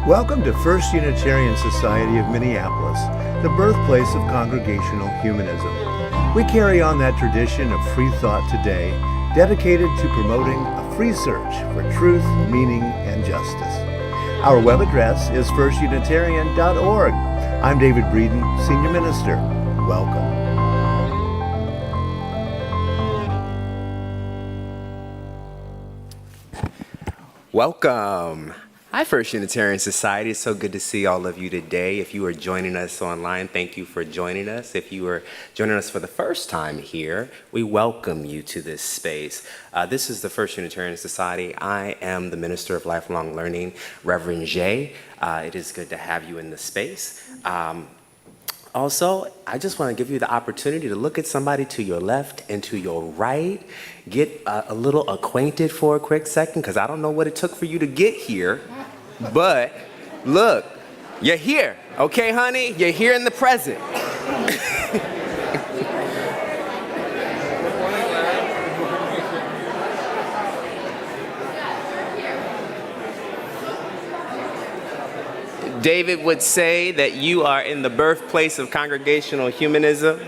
Welcome to FUS Unitarian Society of Minneapolis, the birthplace of Congregational Humanism. We carry on that tradition of free thought today, dedicated to promoting a free search for truth, meaning, and justice. Our web address is fusunitarian.org. I'm David Breeden, Senior Minister. Welcome. Welcome. Hi, FUS Unitarian Society. It's so good to see all of you today. If you are joining us online, thank you for joining us. If you are joining us for the first time here, we welcome you to this space. This is the FUS Unitarian Society. I am the Minister of Lifelong Learning, Reverend Jay. It is good to have you in the space. Also, I just want to give you the opportunity to look at somebody to your left and to your right. Get a little acquainted for a quick second, because I don't know what it took for you to get here. But look, you're here, okay, honey? You're here in the present. David would say that you are in the birthplace of Congregational Humanism,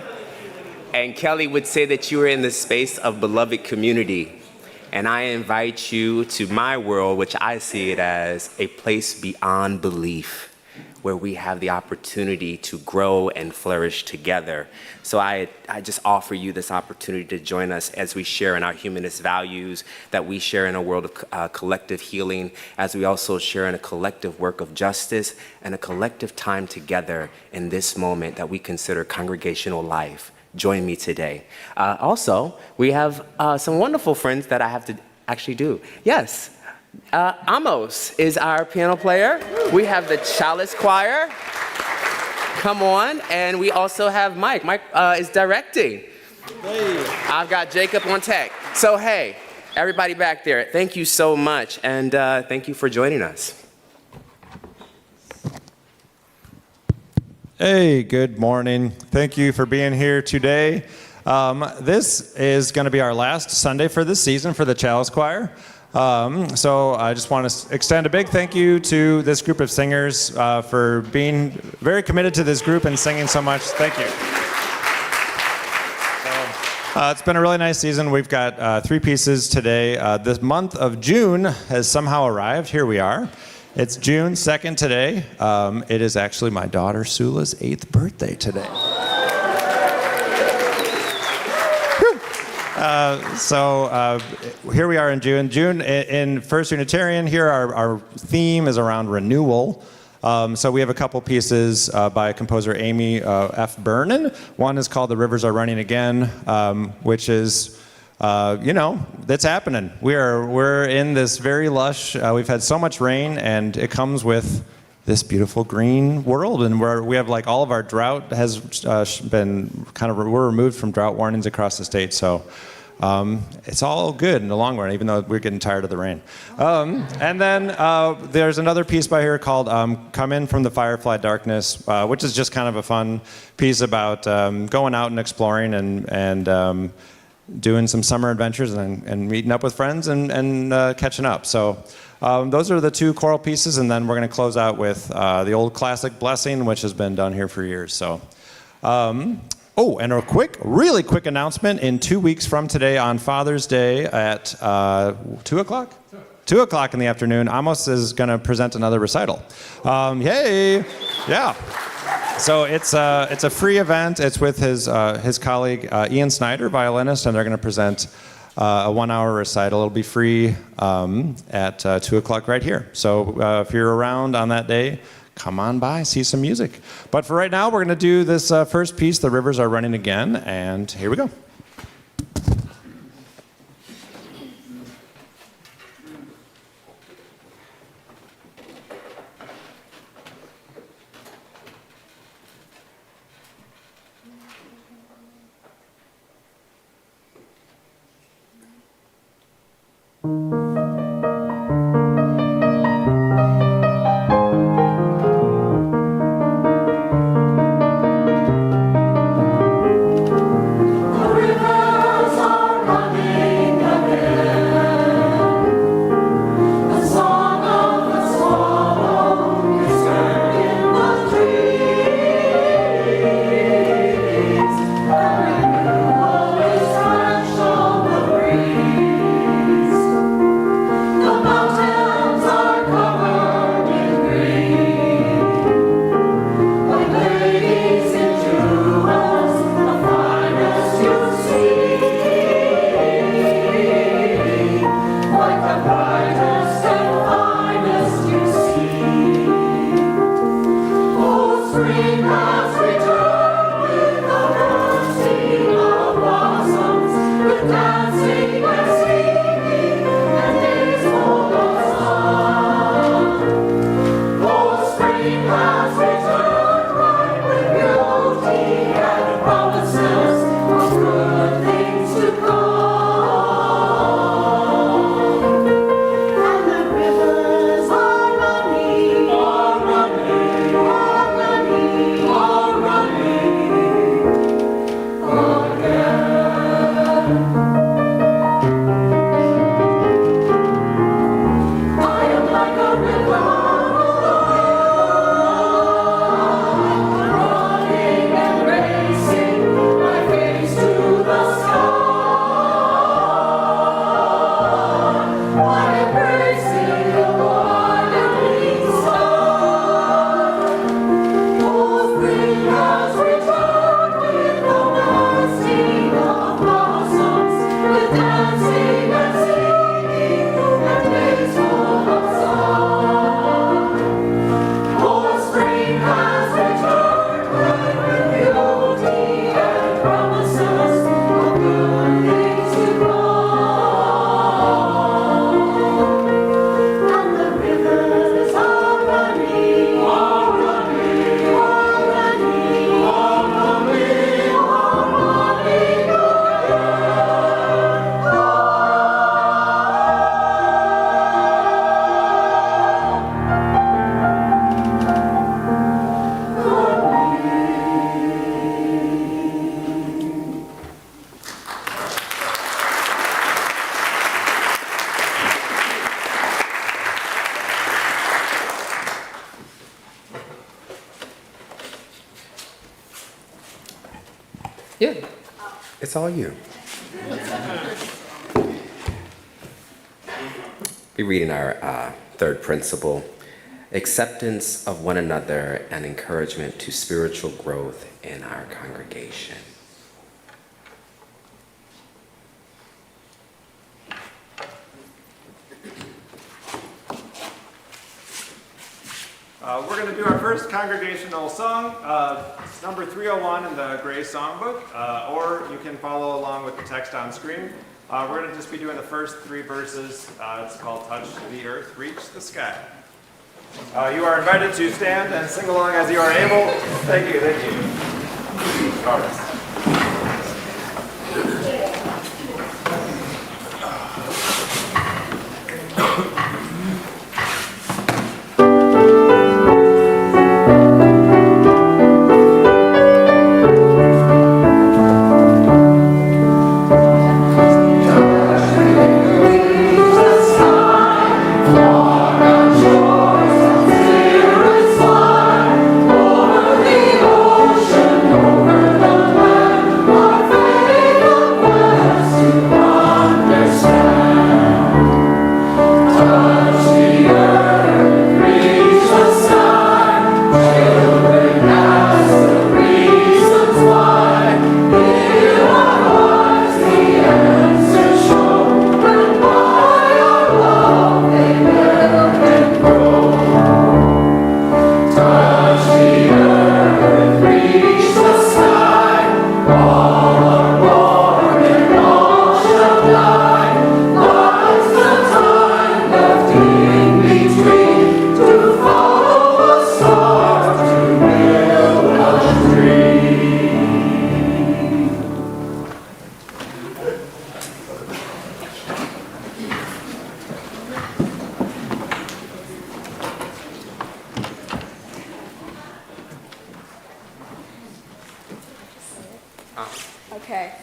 and Kelly would say that you are in the space of beloved community. And I invite you to my world, which I see it as a place beyond belief, where we have the opportunity to grow and flourish together. So I just offer you this opportunity to join us as we share in our humanist values that we share in a world of collective healing, as we also share in a collective work of justice and a collective time together in this moment that we consider congregational life. Join me today. Also, we have some wonderful friends that I have to actually do. Yes. Amos is our piano player. We have the Chalice Choir. Come on. And we also have Mike. Mike is directing. Hey. I've got Jacob on tech. So, hey, everybody back there, thank you so much. And thank you for joining us. Hey, good morning. Thank you for being here today. This is going to be our last Sunday for this season for the Chalice Choir. So I just want to extend a big thank you to this group of singers for being very committed to this group and singing so much. Thank you. It's been a really nice season. We've got 3 pieces today. This month of June has somehow arrived. Here we are. It's June 2nd today. It is actually my daughter Sula's 8th birthday today. So here we are in June. June in FUS Unitarian, here our theme is around renewal. So we have a couple pieces by composer Amy F. Vernon. One is called The Rivers Are Running Again, which is, that's happening. We're in this very lush, we've had so much rain, and it comes with this beautiful green world, and we have like all of our drought has been we're removed from drought warnings across the state, so it's all good in the long run, even though we're getting tired of the rain. And then there's another piece by here called Come In From the Firefly Darkness, which is just kind of a fun piece about going out and exploring and doing some summer adventures and meeting up with friends and catching up. So those are the 2 choral pieces, and then we're going to close out with the old classic Blessing, which has been done here for years. So, and a really quick announcement. In 2 weeks from today, on Father's Day at 2 o'clock? 2 o'clock in the afternoon, Amos is going to present another recital. Yay! Yeah. So it's a free event. It's with his colleague Ian Snyder, violinist, and they're going to present a 1-hour recital. It'll be free at 2 o'clock right here. So if you're around on that day, come on by, see some music. But for right now, we're going to do this first piece, The Rivers Are Running Again, and here we go. Yeah, it's all you. We're reading our third principle, acceptance of one another and encouragement to spiritual growth in our congregation. We're going to do our first congregational song. It's number 301 in the Gray Songbook, or you can follow along with the text on screen. We're going to just be doing the first 3 verses. It's called Touch the Earth, Reach the Sky. You are invited to stand and sing along as you are able. Thank you, thank you. All right. Okay.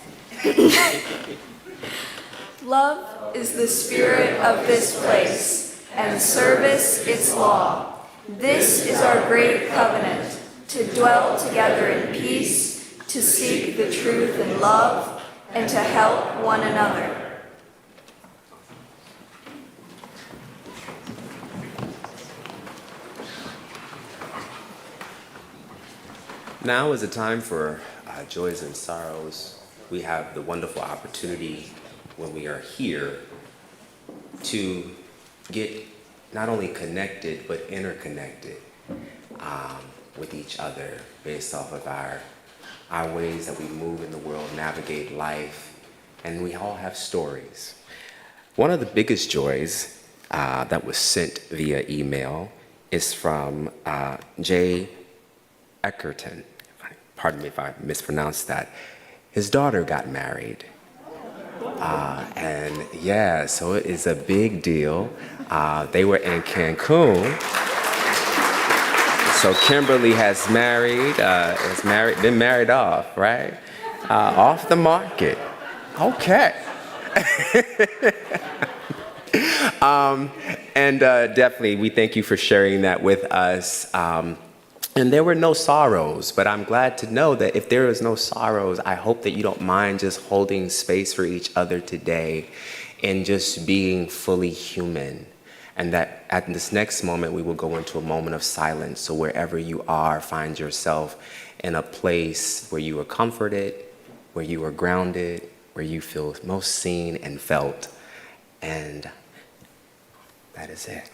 Love is the spirit of this place, and service its law. This is our great covenant, to dwell together in peace, to seek the truth in love, and to help one another. Now is a time for joys and sorrows. We have the wonderful opportunity when we are here to get not only connected but interconnected with each other based off of our ways that we move in the world, navigate life, and we all have stories. One of the biggest joys that was sent via email is from Jay Eckerton. Pardon me if I mispronounced that. His daughter got married. And yeah, so it is a big deal. They were in Cancun. So Kimberly has been married off, right? Off the market. Okay. And definitely, we thank you for sharing that with us. And there were no sorrows, but I'm glad to know that if there is no sorrows, I hope that you don't mind just holding space for each other today in just being fully human. And that at this next moment, we will go into a moment of silence. So wherever you are, find yourself in a place where you are comforted, where you are grounded, where you feel most seen and felt. And that is it.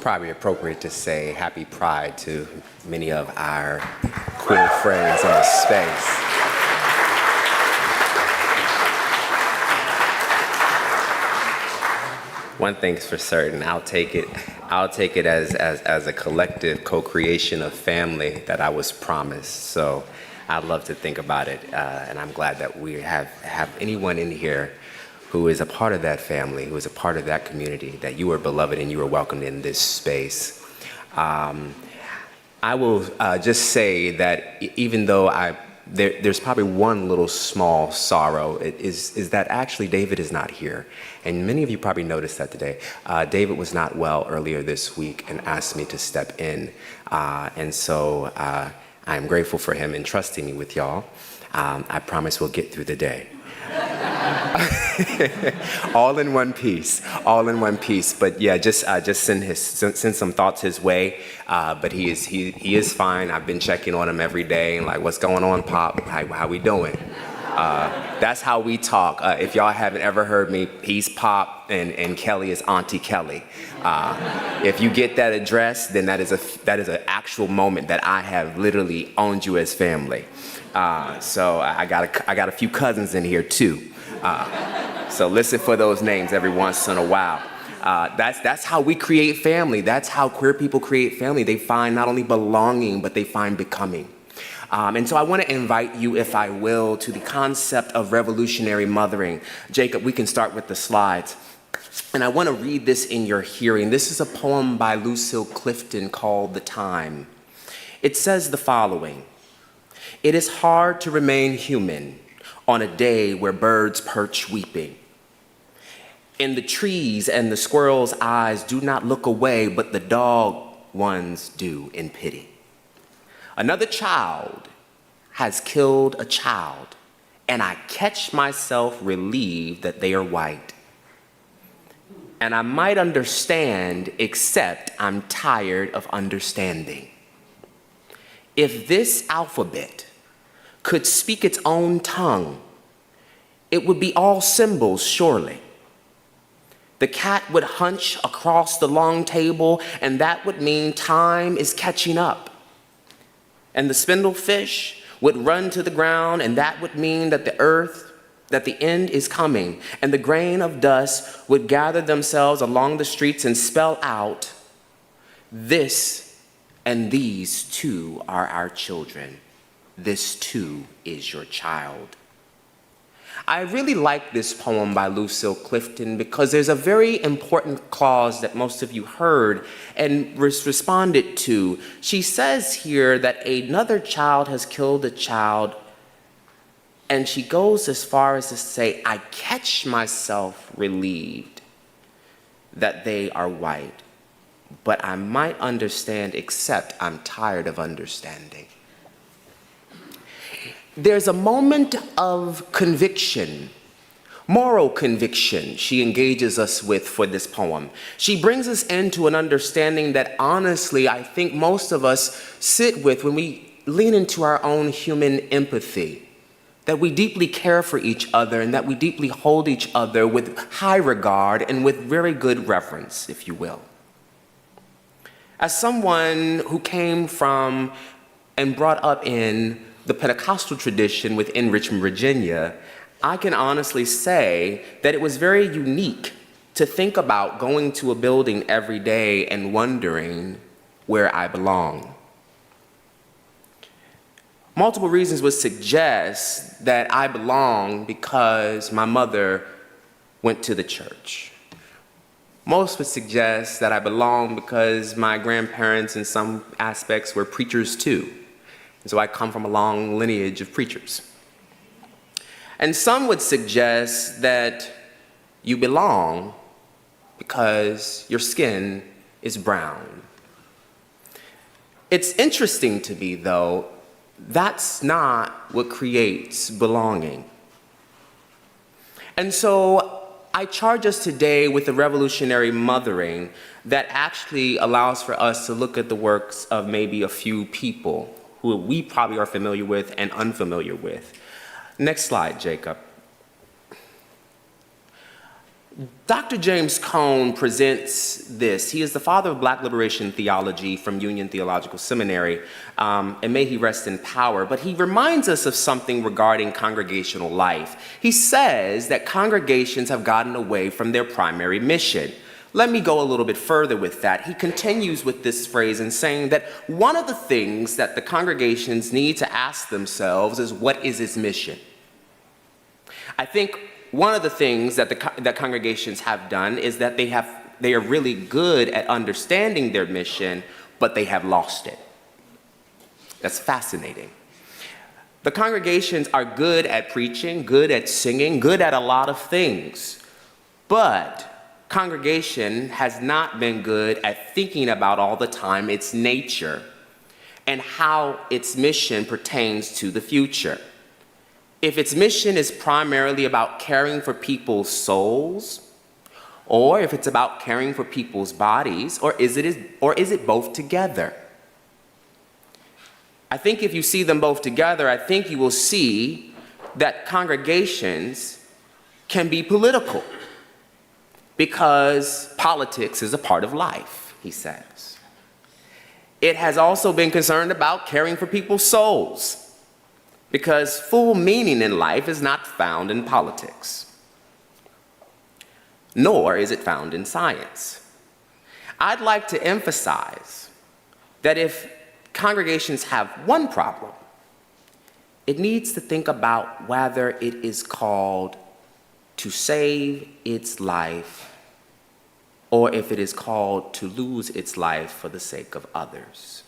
probably appropriate to say happy Pride to many of our queer friends in the space. One thing's for certain, I'll take it as a collective co-creation of family that I was promised. So I'd love to think about it, and I'm glad that we have anyone in here who is a part of that family, who is a part of that community, that you are beloved and you are welcomed in this space. I will just say that even though there's probably one little small sorrow, is that actually David is not here. And many of you probably noticed that today. David was not well earlier this week and asked me to step in. And so I'm grateful for him entrusting me with y'all. I promise we'll get through the day. All in one piece, all in one piece. But yeah, just send some thoughts his way. But he is fine. I've been checking on him every day and like, what's going on, Pop? How we doing? That's how we talk. If y'all haven't ever heard me, he's Pop and Kelly is Auntie Kelly. If you get that address, then that is an actual moment that I have literally owned you as family. So I got a few cousins in here too. So listen for those names every once in a while. That's how we create family. That's how queer people create family. They find not only belonging, but they find becoming. And so I want to invite you, if I will, to the concept of revolutionary mothering. Jacob, we can start with the slides. And I want to read this in your hearing. This is a poem by Lucille Clifton called The Time. It says the following: "It is hard to remain human on a day where birds perch weeping. In the trees and the squirrel's eyes do not look away, but the dog ones do in pity. Another child has killed a child, and I catch myself relieved that they are white. And I might understand, except I'm tired of understanding. If this alphabet could speak its own tongue, it would be all symbols, surely. The cat would hunch across the long table, and that would mean time is catching up. And the spindlefish would run to the ground, and that would mean that the end is coming. And the grain of dust would gather themselves along the streets and spell out, this and these too are our children. This too is your child." I really like this poem by Lucille Clifton because there's a very important clause that most of you heard and responded to. She says here that another child has killed a child, and she goes as far as to say, I catch myself relieved that they are white, but I might understand, except I'm tired of understanding. There's a moment of conviction, moral conviction, she engages us with for this poem. She brings us into an understanding that honestly, I think most of us sit with when we lean into our own human empathy, that we deeply care for each other and that we deeply hold each other with high regard and with very good reverence, if you will. As someone who came from and brought up in the Pentecostal tradition within Richmond, Virginia, I can honestly say that it was very unique to think about going to a building every day and wondering where I belong. Multiple reasons would suggest that I belong because my mother went to the church. Most would suggest that I belong because my grandparents in some aspects were preachers too. So I come from a long lineage of preachers. And some would suggest that you belong because your skin is brown. It's interesting to me, though, that's not what creates belonging. And so I charge us today with a revolutionary mothering that actually allows for us to look at the works of maybe a few people who we probably are familiar with and unfamiliar with. Next slide, Jacob. Dr. James Cone presents this. He is the father of Black liberation theology from Union Theological Seminary, and may he rest in power. But he reminds us of something regarding congregational life. He says that congregations have gotten away from their primary mission. Let me go a little bit further with that. He continues with this phrase in saying that one of the things that the congregations need to ask themselves is, what is its mission? I think one of the things that that congregations have done is that they are really good at understanding their mission, but they have lost it. That's fascinating. The congregations are good at preaching, good at singing, good at a lot of things, but congregation has not been good at thinking about all the time its nature and how its mission pertains to the future. If its mission is primarily about caring for people's souls, or if it's about caring for people's bodies, or is it both together? I think if you see them both together, I think you will see that congregations can be political, because politics is a part of life, he says. It has also been concerned about caring for people's souls, because full meaning in life is not found in politics, nor is it found in science. I'd like to emphasize that if congregations have one problem, it needs to think about whether it is called to save its life or if it is called to lose its life for the sake of others.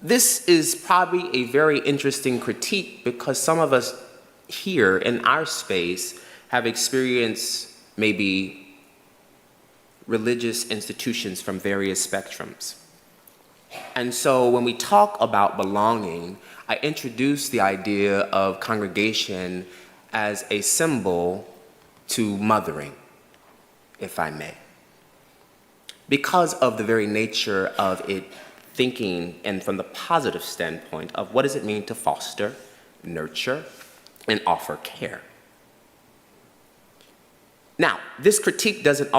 This is probably a very interesting critique, because some of us here in our space have experienced maybe religious institutions from various spectrums. And so when we talk about belonging, I introduce the idea of congregation as a symbol to mothering, if I may, because of the very nature of it thinking, and from the positive standpoint of what does it mean to foster, nurture, and offer care. Now, this critique doesn't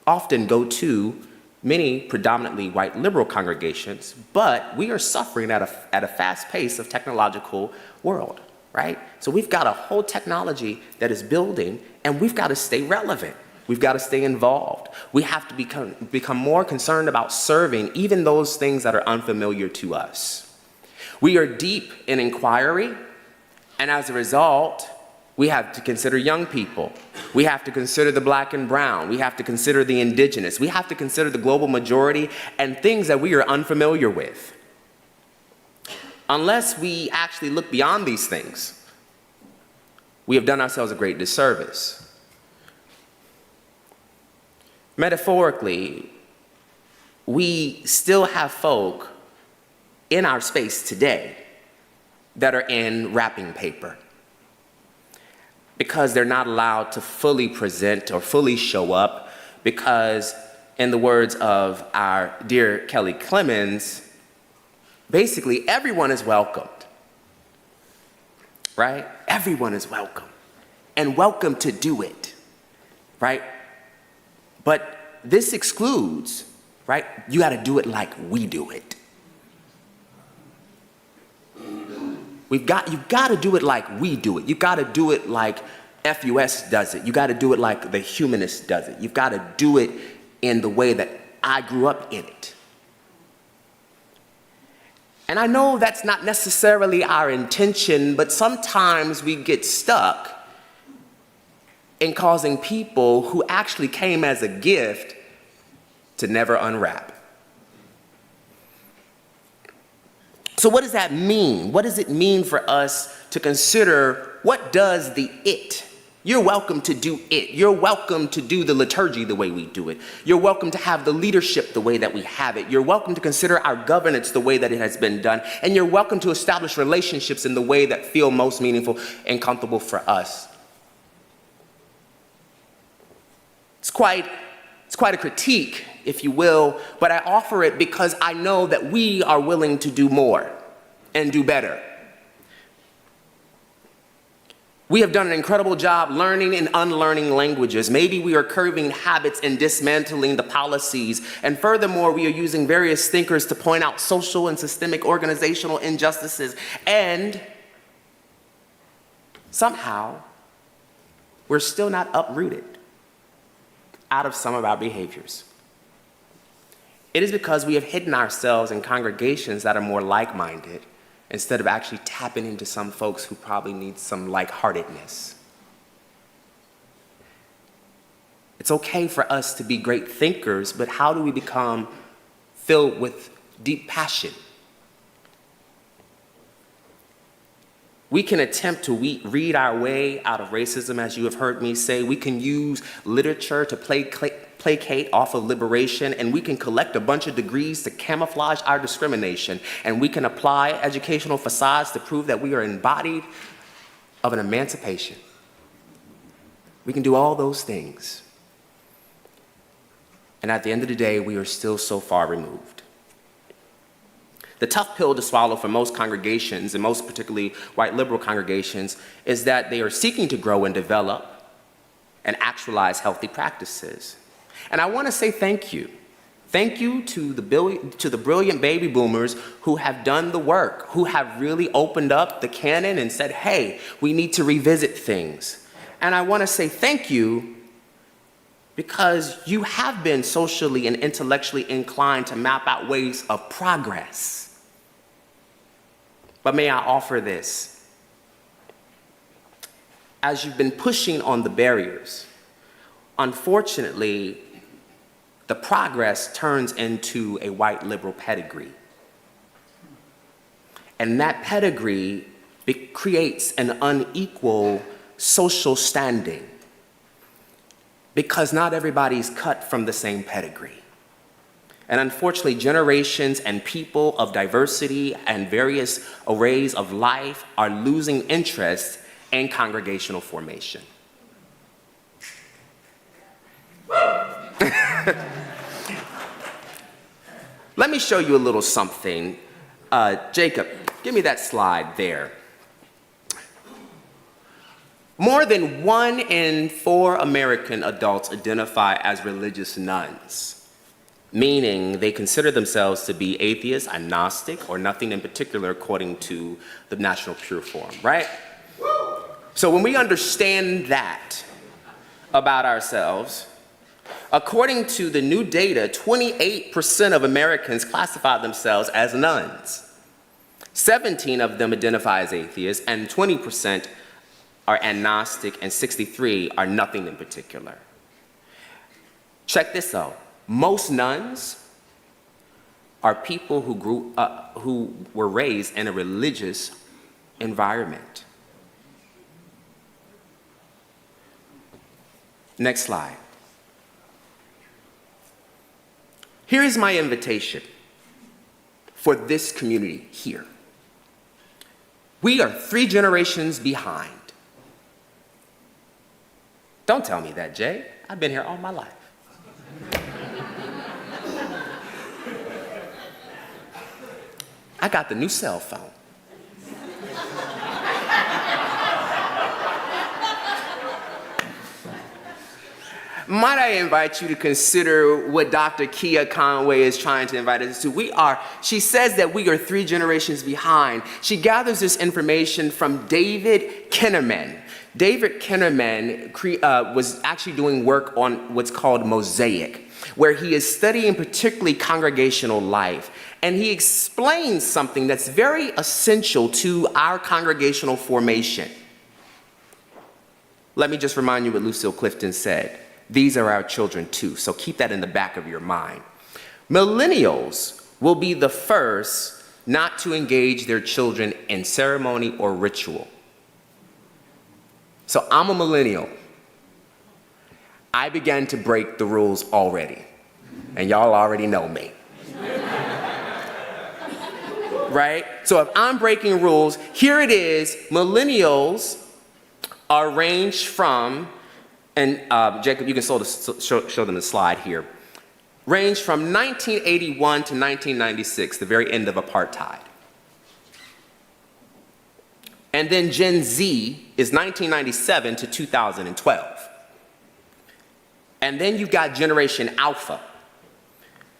often go to many predominantly white liberal congregations, but we are suffering at a fast pace of technological world, right? So we've got a whole technology that is building, and we've got to stay relevant. We've got to stay involved. We have to become more concerned about serving even those things that are unfamiliar to us. We are deep in inquiry, and as a result, we have to consider young people. We have to consider the Black and brown. We have to consider the indigenous. We have to consider the global majority and things that we are unfamiliar with. Unless we actually look beyond these things, we have done ourselves a great disservice. Metaphorically, we still have folk in our space today that are in wrapping paper, because they're not allowed to fully present or fully show up, because, in the words of our dear Kelly Clemens, basically everyone is welcomed, right? Everyone is welcome, and welcome to do it, right? But this excludes, right? You got to do it like we do it. You've got to do it like we do it. You got to do it like FUS does it. You got to do it like the humanist does it. You've got to do it in the way that I grew up in it. And I know that's not necessarily our intention, but sometimes we get stuck in causing people who actually came as a gift to never unwrap. So what does that mean? What does it mean for us to consider, what does the it? You're welcome to do it. You're welcome to do the liturgy the way we do it. You're welcome to have the leadership the way that we have it. You're welcome to consider our governance the way that it has been done. And you're welcome to establish relationships in the way that feel most meaningful and comfortable for us. It's quite a critique, if you will, but I offer it because I know that we are willing to do more and do better. We have done an incredible job learning and unlearning languages. Maybe we are curbing habits and dismantling the policies. And furthermore, we are using various thinkers to point out social and systemic organizational injustices. And somehow, we're still not uprooted out of some of our behaviors. It is because we have hidden ourselves in congregations that are more like-minded instead of actually tapping into some folks who probably need some like-heartedness. It's okay for us to be great thinkers, but how do we become filled with deep passion? We can attempt to read our way out of racism, as you have heard me say. We can use literature to placate off of liberation, and we can collect a bunch of degrees to camouflage our discrimination, and we can apply educational facades to prove that we are embodied of an emancipation. We can do all those things. And at the end of the day, we are still so far removed. The tough pill to swallow for most congregations, and most particularly white liberal congregations, is that they are seeking to grow and develop and actualize healthy practices. And I want to say thank you. Thank you to the brilliant baby boomers who have done the work, who have really opened up the canon and said, hey, we need to revisit things. And I want to say thank you because you have been socially and intellectually inclined to map out ways of progress. But may I offer this? As you've been pushing on the barriers, unfortunately, the progress turns into a white liberal pedigree. And that pedigree creates an unequal social standing because not everybody's cut from the same pedigree. And unfortunately, generations and people of diversity and various arrays of life are losing interest in congregational formation. Let me show you a little something. Jacob, give me that slide there. More than 1 in 4 American adults identify as religious nuns, meaning they consider themselves to be atheist, agnostic, or nothing in particular according to the National Pure Forum, right? So when we understand that about ourselves, according to the new data, 28% of Americans classify themselves as nuns. 17 of them identify as atheists, and 20% are agnostic, and 63 are nothing in particular. Check this out. Most nuns are people who were raised in a religious environment. Next slide. Here is my invitation for this community here. We are 3 generations behind. Don't tell me that, Jay. I've been here all my life. I got the new cell phone. Might I invite you to consider what Dr. Kia Conway is trying to invite us to? She says that we are 3 generations behind. She gathers this information from David Kinnaman. David Kinnaman was actually doing work on what's called Mosaic, where he is studying particularly congregational life. And he explains something that's very essential to our congregational formation. Let me just remind you what Lucille Clifton said. These are our children too, so keep that in the back of your mind. Millennials will be the first not to engage their children in ceremony or ritual. So I'm a millennial. I began to break the rules already, and y'all already know me. Right? So if I'm breaking rules, here it is. Millennials are ranged from, and Jacob, you can show them the slide here, ranged from 1981 to 1996, the very end of apartheid. And then Gen Z is 1997 to 2012. And then you've got Generation Alpha,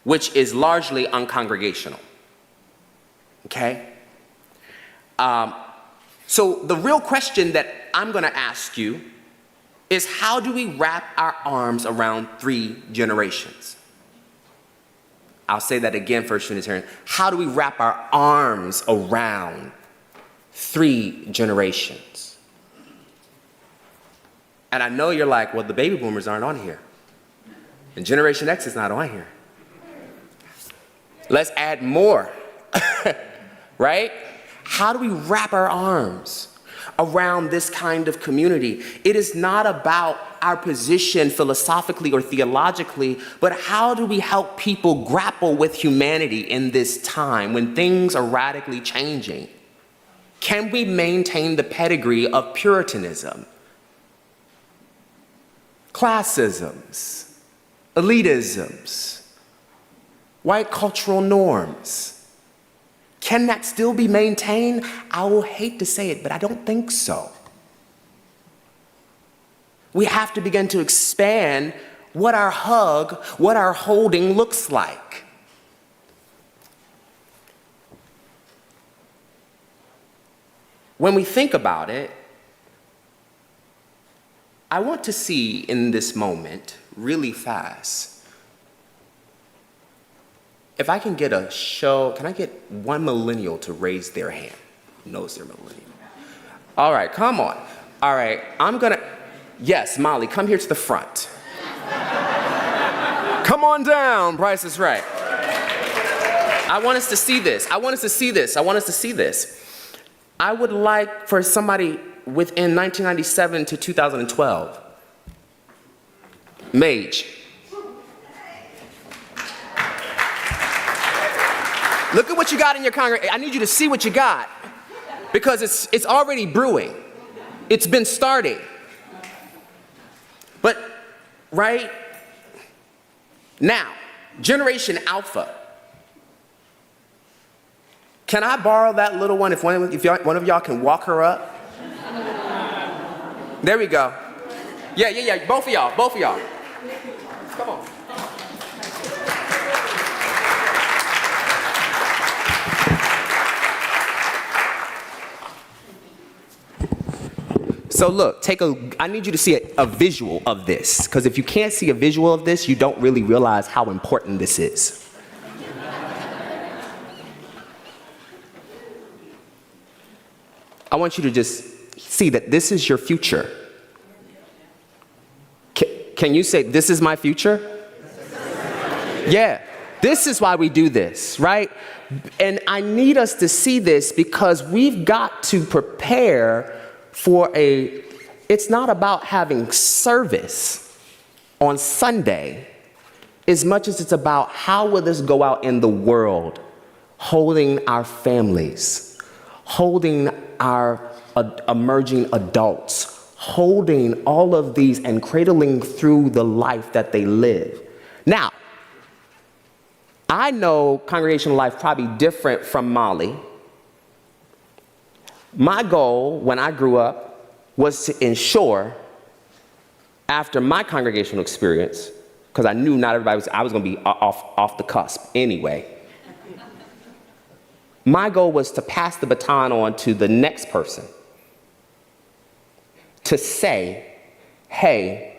which is largely uncongregational. Okay? So the real question that I'm going to ask you is, how do we wrap our arms around 3 generations? I'll say that again, First Unitarian. How do we wrap our arms around 3 generations? And I know you're like, well, the baby boomers aren't on here. And Generation X is not on here. Let's add more, right? How do we wrap our arms around this kind of community? It is not about our position philosophically or theologically, but how do we help people grapple with humanity in this time when things are radically changing? Can we maintain the pedigree of Puritanism, classisms, elitisms, white cultural norms? Can that still be maintained? I will hate to say it, but I don't think so. We have to begin to expand what our hug, what our holding looks like. When we think about it, I want to see in this moment, really fast, if I can get a show, can I get one millennial to raise their hand? Who knows they're millennial? All right, come on. All right, yes, Molly, come here to the front. Come on down, Price is Right. I want us to see this. I want us to see this. I want us to see this. I would like for somebody within 1997 to 2012. Mage. Look at what you got in your congregation. I need you to see what you got, because it's already brewing. It's been starting. But right now, Generation Alpha. Can I borrow that little one if one of y'all can walk her up? There we go. Yeah, both of y'all. Come on. So look, I need you to see a visual of this, because if you can't see a visual of this, you don't really realize how important this is. I want you to just see that this is your future. Can you say, this is my future? Yeah, this is why we do this, right? And I need us to see this because we've got to prepare for it's not about having service on Sunday as much as it's about how will this go out in the world, holding our families, holding our emerging adults, holding all of these and cradling through the life that they live. Now, I know congregational life probably different from Molly. My goal when I grew up was to ensure, after my congregational experience, because I knew not everybody I was going to be off the cusp anyway. My goal was to pass the baton on to the next person, to say, hey,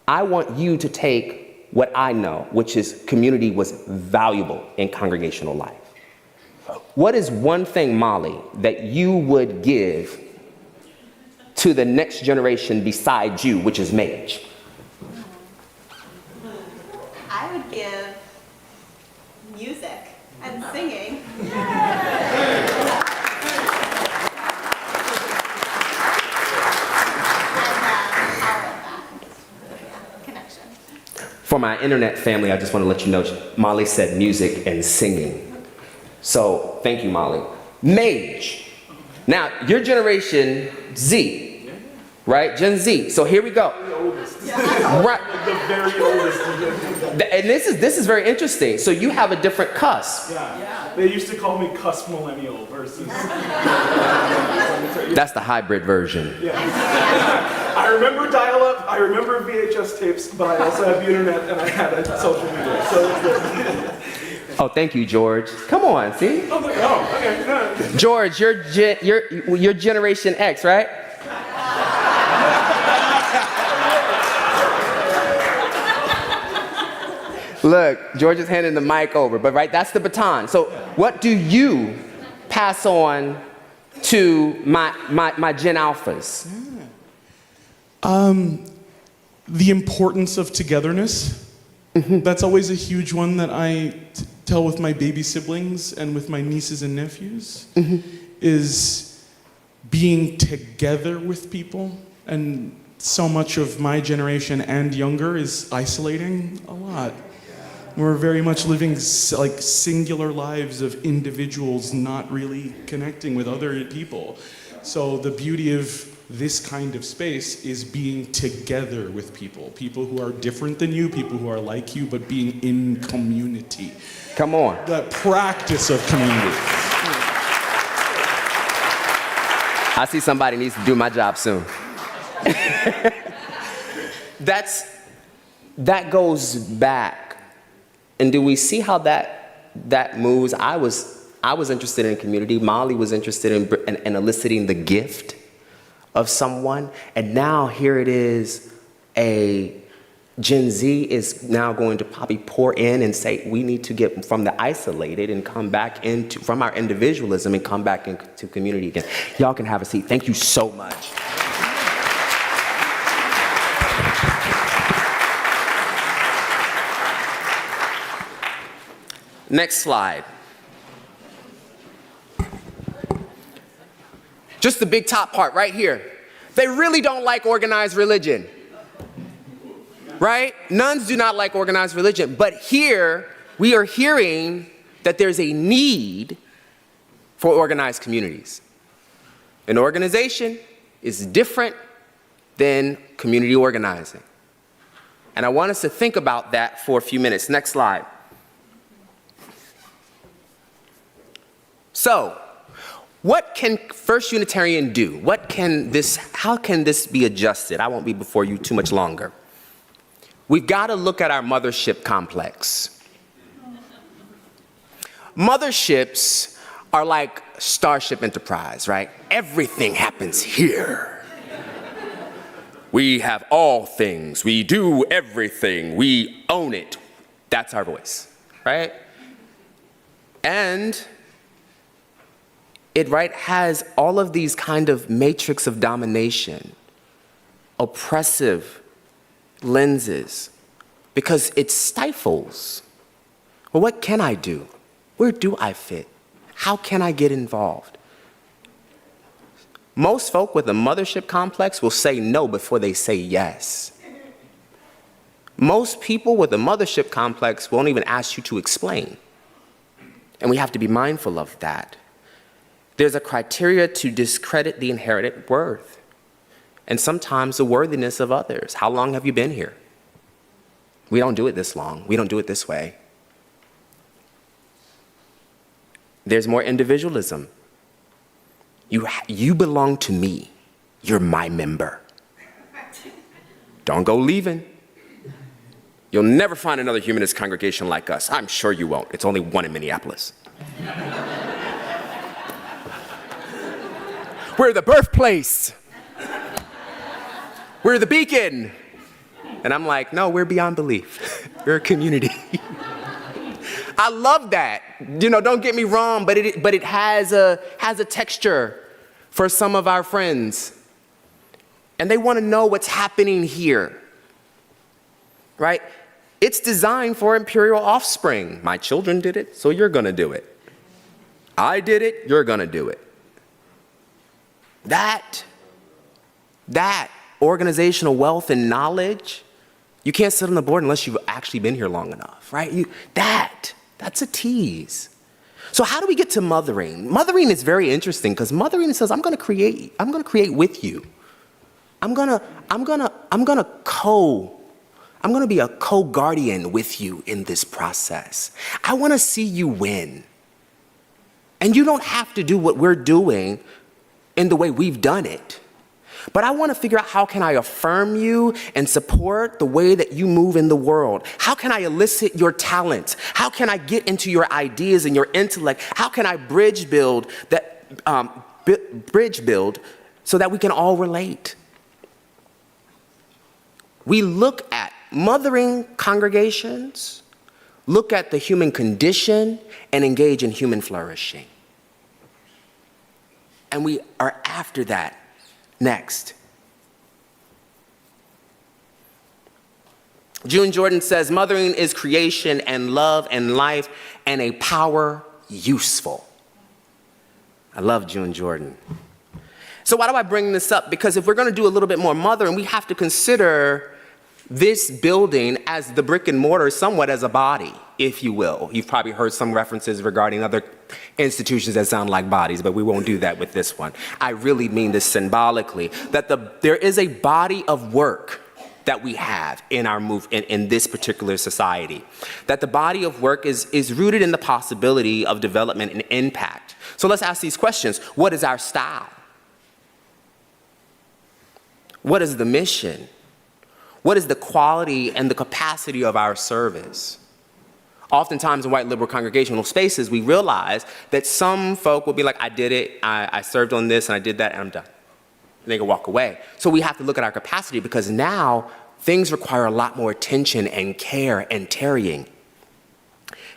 I want you to take what I know, which is community was valuable in congregational life. What is one thing, Molly, that you would give to the next generation besides you, which is Mage? I would give music and singing. Connection. For my internet family, I just want to let you know, Molly said music and singing. So thank you, Molly. Mage. Now, your Generation Z. right? Gen Z. So here we go. Right. The very oldest. And this is very interesting. So you have a different cusp. Yeah. They used to call me cusp millennial versus. That's the hybrid version. Yeah. I remember dial-up, I remember VHS tapes, but I also have the internet and I had social media. So it's the. Oh, thank you, George. Come on, see? Oh, okay. No. George, you're Generation X, right? Look, George is handing the mic over, but right, that's the baton. So what do you pass on to my Gen Alphas? The importance of togetherness. That's always a huge one that I tell with my baby siblings and with my nieces and nephews, is being together with people. And so much of my generation and younger is isolating a lot. We're very much living like singular lives of individuals not really connecting with other people. So the beauty of this kind of space is being together with people who are different than you, people who are like you, but being in community. Come on. The practice of community. I see somebody needs to do my job soon. That goes back. And do we see how that moves? I was interested in community. Molly was interested in eliciting the gift of someone. And now here it is, a Gen Z is now going to probably pour in and say, we need to get from the isolated and come back from our individualism and come back into community again. Y'all can have a seat. Thank you so much. Next slide. Just the big top part right here. They really don't like organized religion. Right? Nuns do not like organized religion. But here, we are hearing that there's a need for organized communities. An organization is different than community organizing. And I want us to think about that for a few minutes. Next slide. So, what can First Unitarian do? How can this be adjusted? I won't be before you too much longer. We've got to look at our mothership complex. Motherships are like Starship Enterprise, right? Everything happens here. We have all things. We do everything. We own it. That's our voice, right? And it has all of these kind of matrix of domination, oppressive lenses, because it stifles. Well, what can I do? Where do I fit? How can I get involved? Most folk with a mothership complex will say no before they say yes. Most people with a mothership complex won't even ask you to explain. And we have to be mindful of that. There's a criteria to discredit the inherited worth, and sometimes the worthiness of others. How long have you been here? We don't do it this long. We don't do it this way. There's more individualism. You belong to me. You're my member. Don't go leaving. You'll never find another humanist congregation like us. I'm sure you won't. It's only one in Minneapolis. We're the birthplace. We're the beacon. And I'm like, no, we're beyond belief. We're a community. I love that. Don't get me wrong, but it has a texture for some of our friends. And they want to know what's happening here. Right? It's designed for imperial offspring. My children did it, so you're going to do it. I did it, you're going to do it. That organizational wealth and knowledge, you can't sit on the board unless you've actually been here long enough, right? That's a tease. So how do we get to mothering? Mothering is very interesting because mothering says, I'm going to create with you. I'm gonna be a co-guardian with you in this process. I wanna see you win. And you don't have to do what we're doing in the way we've done it. But I wanna figure out how can I affirm you and support the way that you move in the world? How can I elicit your talents? How can I get into your ideas and your intellect? How can I bridge build so that we can all relate? We look at mothering congregations, look at the human condition, and engage in human flourishing. And we are after that next. June Jordan says, mothering is creation and love and life and a power useful. I love June Jordan. So why do I bring this up? Because if we're going to do a little bit more mothering, we have to consider this building as the brick and mortar somewhat as a body, if you will. You've probably heard some references regarding other institutions that sound like bodies, but we won't do that with this one. I really mean this symbolically, that there is a body of work that we have in our in this particular society. That the body of work is rooted in the possibility of development and impact. So let's ask these questions. What is our style? What is the mission? What is the quality and the capacity of our service? Oftentimes in white liberal congregational spaces, we realize that some folk will be like, I did it, I served on this and I did that and I'm done. And they can walk away. So we have to look at our capacity because now things require a lot more attention and care and tarrying.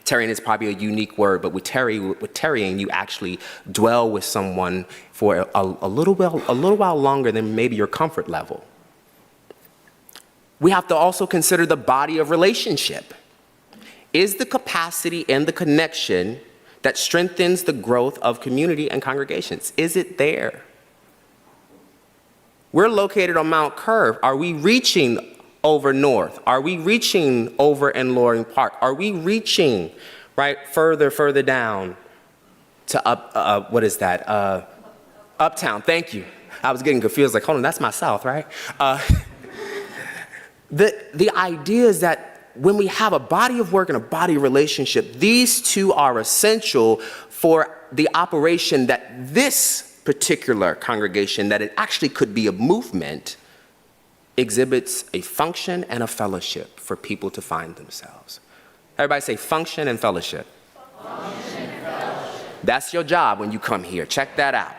Tarrying is probably a unique word, but with tarrying, you actually dwell with someone for a little while longer than maybe your comfort level. We have to also consider the body of relationship. Is the capacity and the connection that strengthens the growth of community and congregations? Is it there? We're located on Mount Curve. Are we reaching over north? Are we reaching over in Loring Park? Are we reaching further down to Uptown? Thank you. I was getting confused, like, hold on, that's my south, right? The idea is that when we have a body of work and a body of relationship, these two are essential for the operation that this particular congregation, that it actually could be a movement, exhibits a function and a fellowship for people to find themselves. Everybody say function and fellowship. Function and fellowship. That's your job when you come here. Check that out.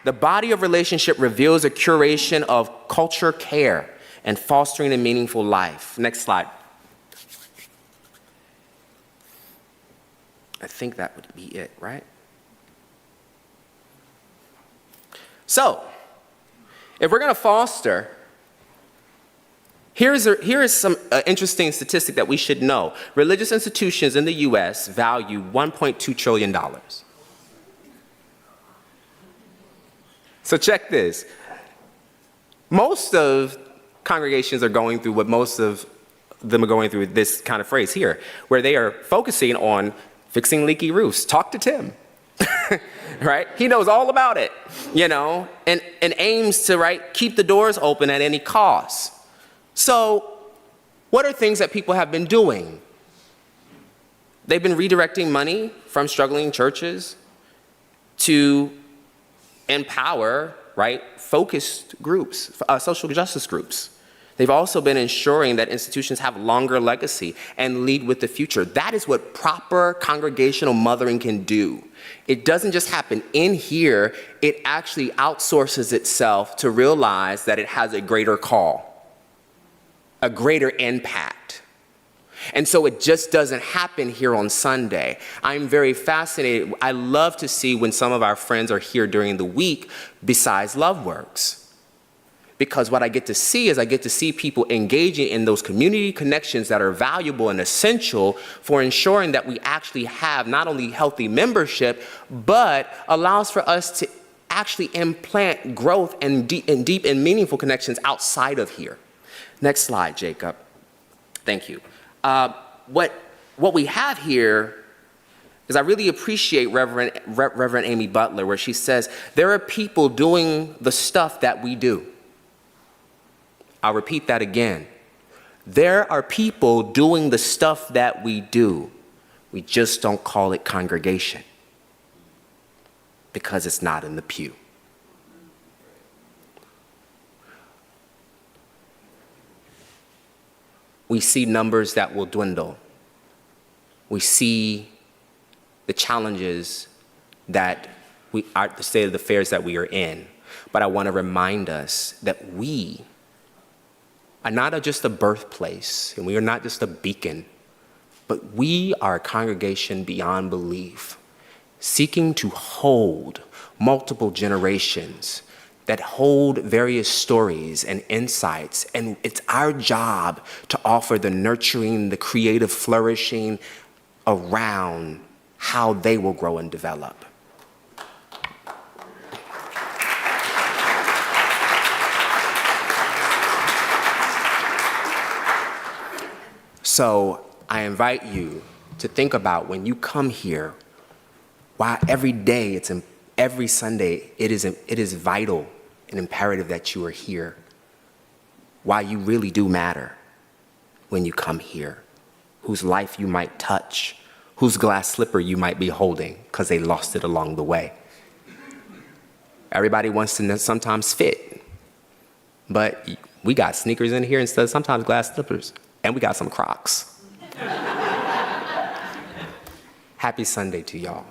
The body of relationship reveals a curation of culture care and fostering a meaningful life. Next slide. I think that would be it, right? So, if we're going to foster, here is some interesting statistic that we should know. Religious institutions in the U.S. value $1.2 trillion. So check this. Most of congregations are going through what most of them are going through this kind of phrase here, where they are focusing on fixing leaky roofs. Talk to Tim, right? He knows all about it, and aims to, keep the doors open at any cost. So what are things that people have been doing? They've been redirecting money from struggling churches to empower, focused groups, social justice groups. They've also been ensuring that institutions have longer legacy and lead with the future. That is what proper congregational mothering can do. It doesn't just happen in here, it actually outsources itself to realize that it has a greater call, a greater impact. And so it just doesn't happen here on Sunday. I'm very fascinated. I love to see when some of our friends are here during the week besides LoveWorks. Because what I get to see is people engaging in those community connections that are valuable and essential for ensuring that we actually have not only healthy membership, but allows for us to actually implant growth and deep and meaningful connections outside of here. Next slide, Jacob. Thank you. What we have here is I really appreciate Reverend Amy Butler, where she says, there are people doing the stuff that we do. I'll repeat that again. There are people doing the stuff that we do. We just don't call it congregation because it's not in the pew. We see numbers that will dwindle. We see the challenges that the state of the affairs that we are in. But I want to remind us that we are not just a birthplace, and we are not just a beacon, but we are a congregation beyond belief, seeking to hold multiple generations that hold various stories and insights, and it's our job to offer the nurturing, the creative flourishing around how they will grow and develop. So I invite you to think about when you come here, why every day, every Sunday, it is vital and imperative that you are here. Why you really do matter when you come here. Whose life you might touch, whose glass slipper you might be holding because they lost it along the way. Everybody wants to sometimes fit, but we got sneakers in here instead of sometimes glass slippers, and we got some Crocs. Happy Sunday to y'all.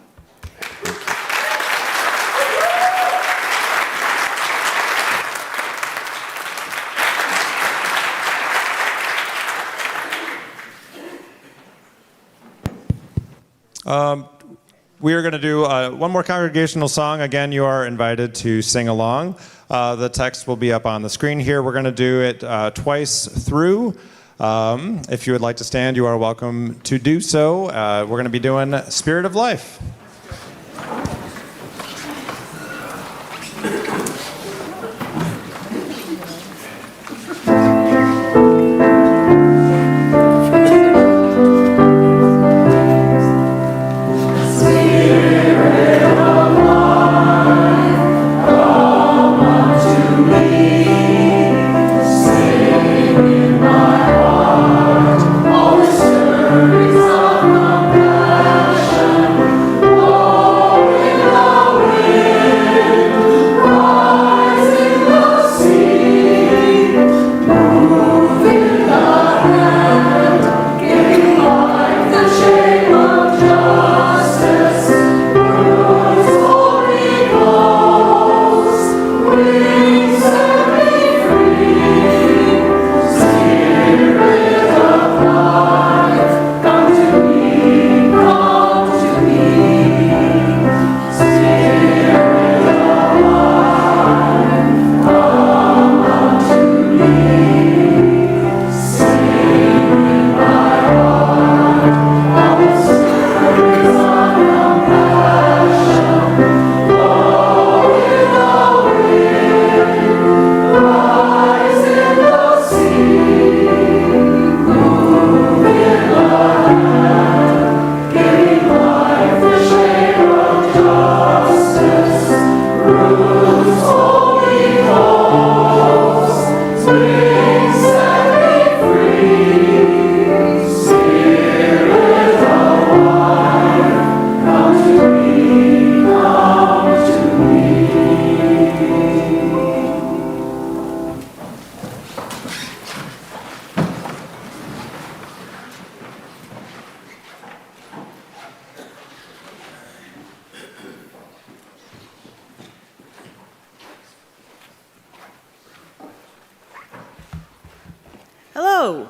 We are going to do one more congregational song. Again, you are invited to sing along. The text will be up on the screen here. We're going to do it twice through. If you would like to stand, you are welcome to do so. We're going to be doing Spirit of Life. Hello.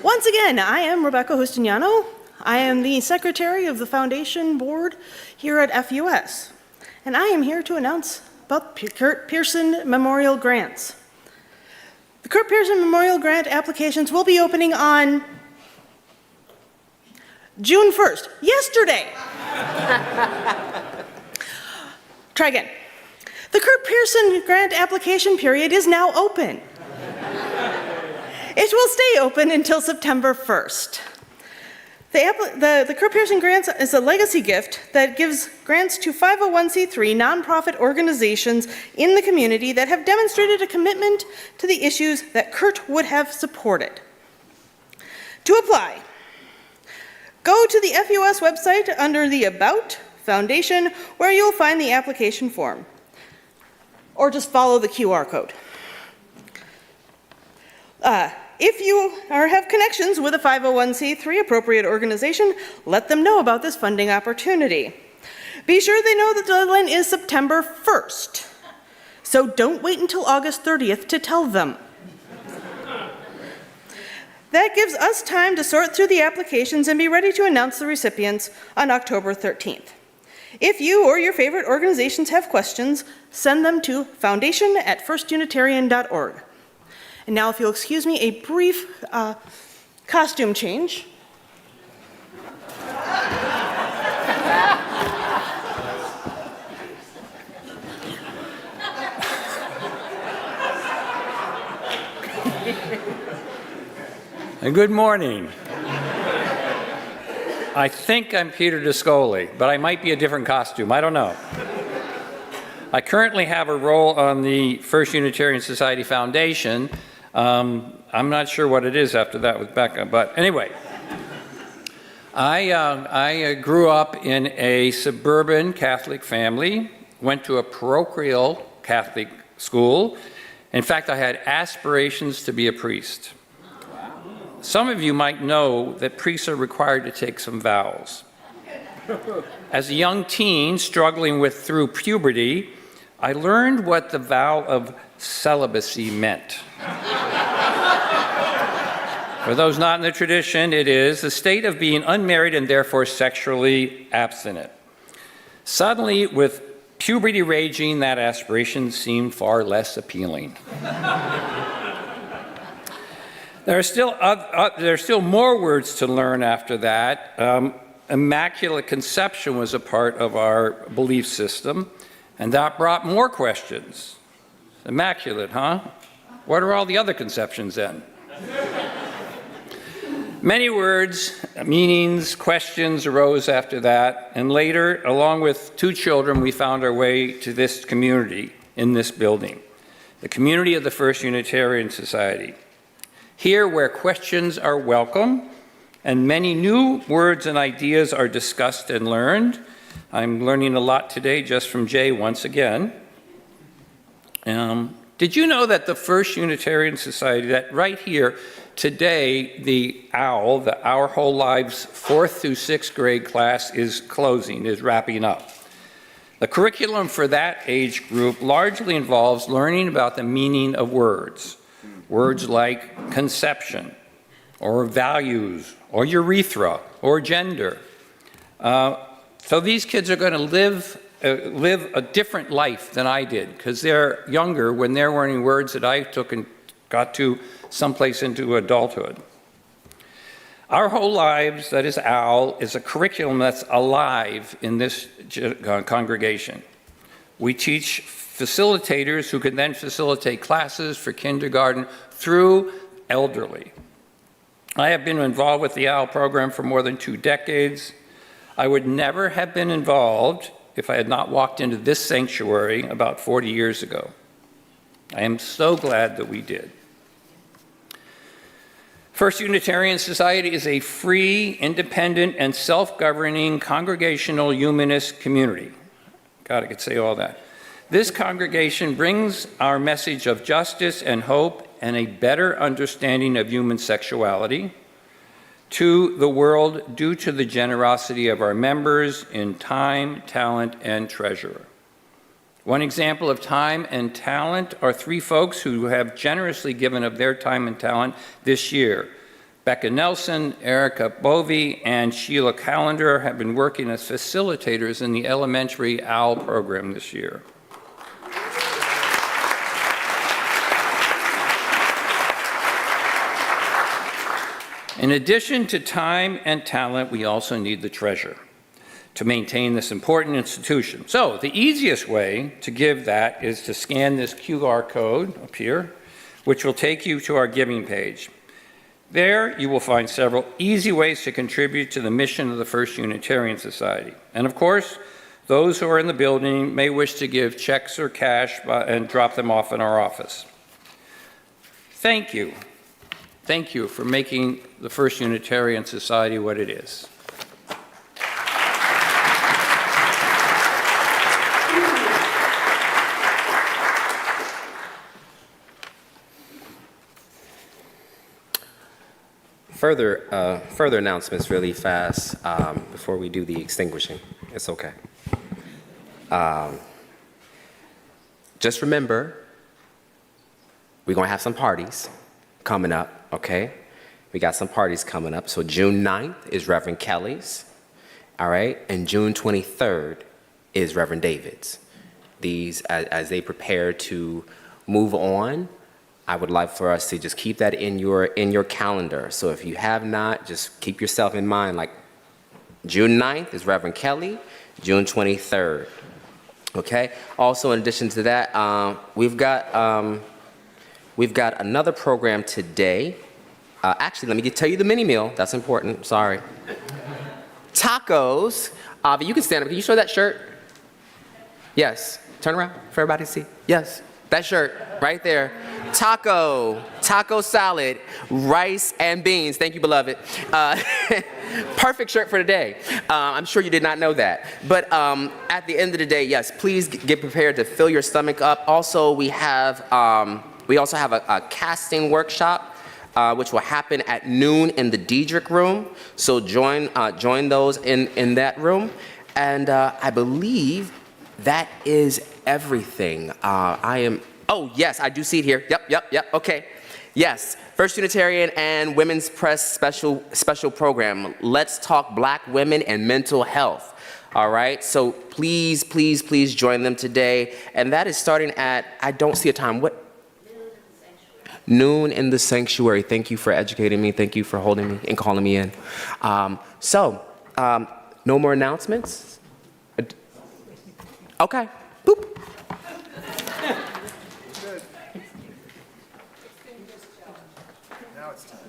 Once again, I am Rebecca Justiniano. I am the secretary of the foundation board here at FUS, and I am here to announce about Kurt Pearson Memorial Grants. The Kurt Pearson Memorial Grant applications will be opening on June 1st, yesterday. Try again. The Kurt Pearson Grant application period is now open. It will stay open until September 1st. The Kurt Pearson Grants is a legacy gift that gives grants to 501c3 nonprofit organizations in the community that have demonstrated a commitment to the issues that Kurt would have supported. To apply, go to the FUS website under the About Foundation, where you'll find the application form, or just follow the QR code. If you have connections with a 501c3 appropriate organization, let them know about this funding opportunity. Be sure they know the deadline is September 1st, so don't wait until August 30th to tell them. That gives us time to sort through the applications and be ready to announce the recipients on October 13th. If you or your favorite organizations have questions, send them to foundation@firstunitarian.org. And now, if you'll excuse me, a brief costume change. Good morning. I think I'm Peter Discoli, but I might be a different costume. I don't know. I currently have a role on the First Unitarian Society Foundation. I'm not sure what it is after that with Becca, but anyway. I grew up in a suburban Catholic family, went to a parochial Catholic school. In fact, I had aspirations to be a priest. Some of you might know that priests are required to take some vows. As a young teen struggling through puberty, I learned what the vow of celibacy meant. For those not in the tradition, it is the state of being unmarried and therefore sexually abstinent. Suddenly, with puberty raging, that aspiration seemed far less appealing. There are still more words to learn after that. Immaculate conception was a part of our belief system, and that brought more questions. Immaculate, huh? What are all the other conceptions then? Many words, meanings, questions arose after that, and later, along with 2 children, we found our way to this community in this building, the community of the First Unitarian Society. Here, where questions are welcome, and many new words and ideas are discussed and learned. I'm learning a lot today just from Jay once again. Did you know that the First Unitarian Society, that right here, today, the OWL, the Our Whole Lives 4th through 6th grade class is closing, is wrapping up. The curriculum for that age group largely involves learning about the meaning of words. Words like conception, or values, or urethra, or gender. So these kids are going to live a different life than I did, because they're younger when they're learning words that I took and got to someplace into adulthood. Our Whole Lives, that is OWL, is a curriculum that's alive in this congregation. We teach facilitators who can then facilitate classes for kindergarten through elderly. I have been involved with the OWL program for more than 2 decades. I would never have been involved if I had not walked into this sanctuary about 40 years ago. I am so glad that we did. First Unitarian Society is a free, independent, and self-governing congregational humanist community. God, I could say all that. This congregation brings our message of justice and hope and a better understanding of human sexuality to the world due to the generosity of our members in time, talent, and treasure. One example of time and talent are 3 folks who have generously given of their time and talent this year. Becca Nelson, Erica Bovey, and Sheila Callender have been working as facilitators in the elementary OWL program this year. In addition to time and talent, we also need the treasure to maintain this important institution. So the easiest way to give that is to scan this QR code up here, which will take you to our giving page. There, you will find several easy ways to contribute to the mission of the First Unitarian Society. And of course, those who are in the building may wish to give checks or cash and drop them off in our office. Thank you. Thank you for making the First Unitarian Society what it is. Further announcements really fast before we do the extinguishing. It's okay. Just remember, we're going to have some parties coming up, okay? We got some parties coming up. So June 9th is Reverend Kelly's, all right? And June 23rd is Reverend David's. These, as they prepare to move on, I would like for us to just keep that in your calendar. So if you have not, just keep yourself in mind, like June 9th is Reverend Kelly, June 23rd, okay? Also, in addition to that, we've got another program today. Actually, let me tell you the mini meal. That's important, sorry. Tacos. Avi, you can stand up. Can you show that shirt? Yes, turn around for everybody to see. Yes, that shirt right there. Taco salad, rice and beans. Thank you, beloved. Perfect shirt for today. I'm sure you did not know that. But at the end of the day, yes, please get prepared to fill your stomach up. Also, we also have a casting workshop, which will happen at noon in the Dietrich room. So join those in that room. And I believe that is everything. Oh, yes, I do see it here. Yep, okay. Yes, First Unitarian and Women's Press special program. Let's talk Black women and mental health. All right, so please join them today. And that is starting at, I don't see a time. What? Noon in the sanctuary. Thank you for educating me. Thank you for holding me and calling me in. No more announcements? Okay, boop. Now it's time.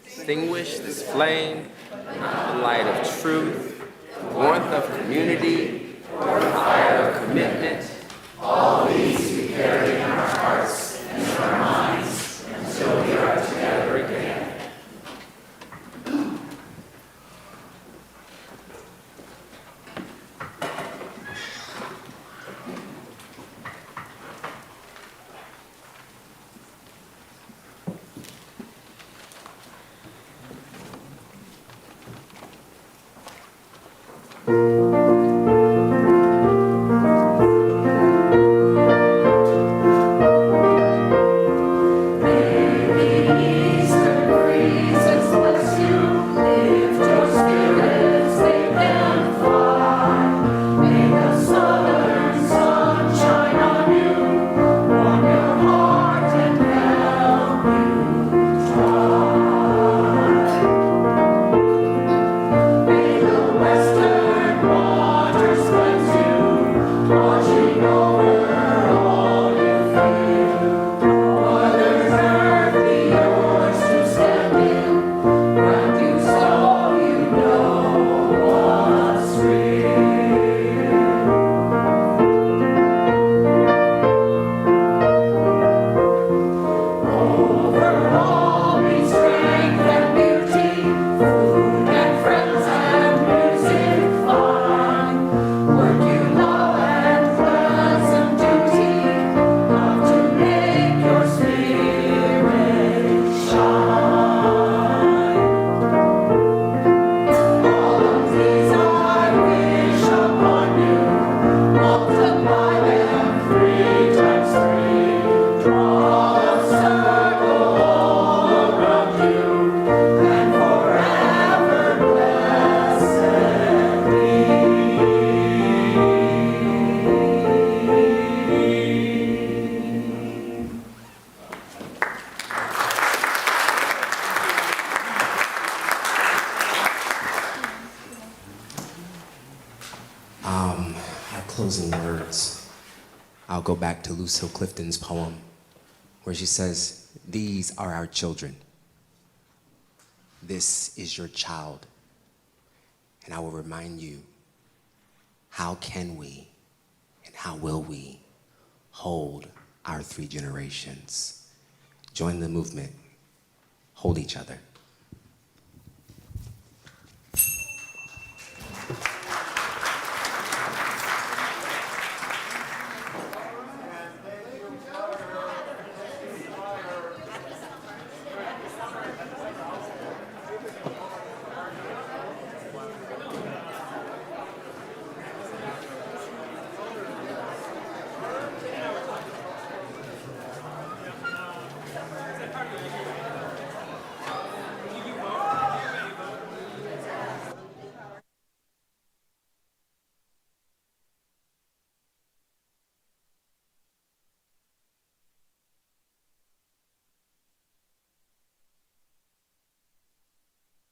Extinguish this flame, the light of truth, warmth of community, or the fire of commitment. All these we carry in our hearts and in our minds until we are together again. closing words, I'll go back to Lucille Clifton's poem, where she says, "These are our children. This is your child." And I will remind you, how can we and how will we hold our 3 generations? Join the movement. Hold each other.